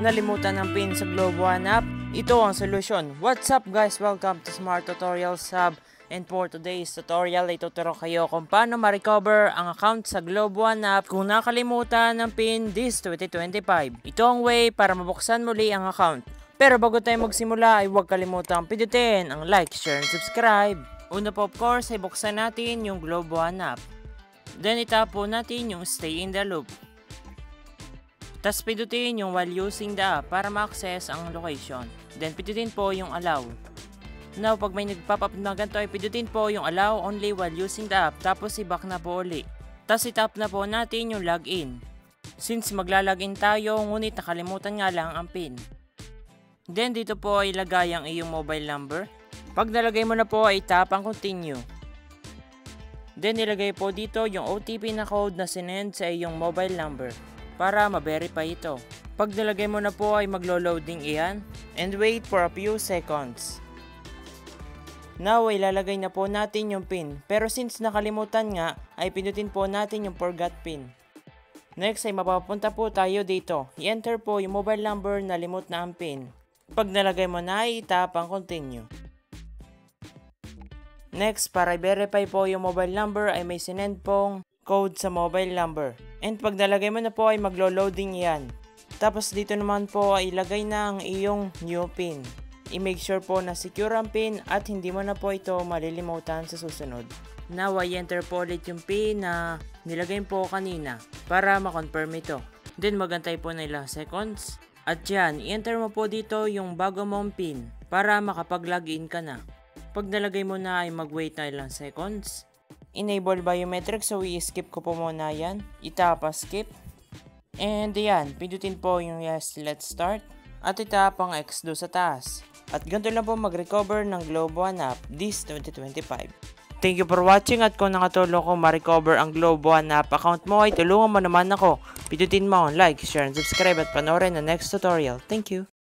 nalimutan ng PIN sa Globe One app? Ito ang solusyon. What's up guys? Welcome to Smart Tutorials Hub. And for today's tutorial, ituturo kayo kung paano ma-recover ang account sa Globe One app kung nakalimutan ng PIN this 2025. Ito ang way para mabuksan muli ang account. Pero bago tayo magsimula ay huwag kalimutang pindutin ang like, share, and subscribe. Una po of course ay buksan natin yung Globe One app. Then itap po natin yung stay in the loop. Tapos pindutin yung while using the app para ma-access ang location. Then pindutin po yung allow. Now, pag may nag-pop up na ganito ay pindutin po yung allow only while using the app, tapos i-back na po uli. Tapos itap na po natin yung login. Since magla-login tayo, ngunit nakalimutan nga lang ang PIN. Then dito po ay ilagay ang iyong mobile number. Pag nalagay mo na po ay tap ang continue. Then ilagay po dito yung OTP na code na sinend sa iyong mobile number para ma-verify ito. Pag nalagay mo na po ay maglo-loading iyan and wait for a few seconds. Now, ilalagay na po natin yung PIN. Pero since nakalimutan nga, ay pindutin po natin yung forgot PIN. Next ay mapapunta po tayo dito. I-enter po yung mobile number na limot na ang PIN. Pag nalagay mo na, itap ang continue. Next, para i-verify po yung mobile number ay may sinend pong code sa mobile number. And pag nalagay mo na po ay maglo-loading yan. Tapos dito naman po ay ilagay na ang iyong new PIN. I-make sure po na secure ang PIN at hindi mo na po ito malilimutan sa susunod. Now, i-enter po ulit yung PIN na nilagay po kanina para ma-confirm ito. Then, magantay po na ilang seconds. At yan, i-enter mo po dito yung bago mong PIN para makapag-login ka na. Pag nalagay mo na ay mag-wait na ilang seconds. Enable biometrics, so i-skip ko po muna yan. Itap skip. And yan, pindutin po yung yes, let's start. At itap ang X do sa taas. At ganito lang po mag-recover ng Globe One app this 2025. Thank you for watching at kung nakatulong ko ma-recover ang Globe One app account mo ay tulungan mo naman ako. Pindutin mo ang like, share, and subscribe at panoorin ang next tutorial. Thank you!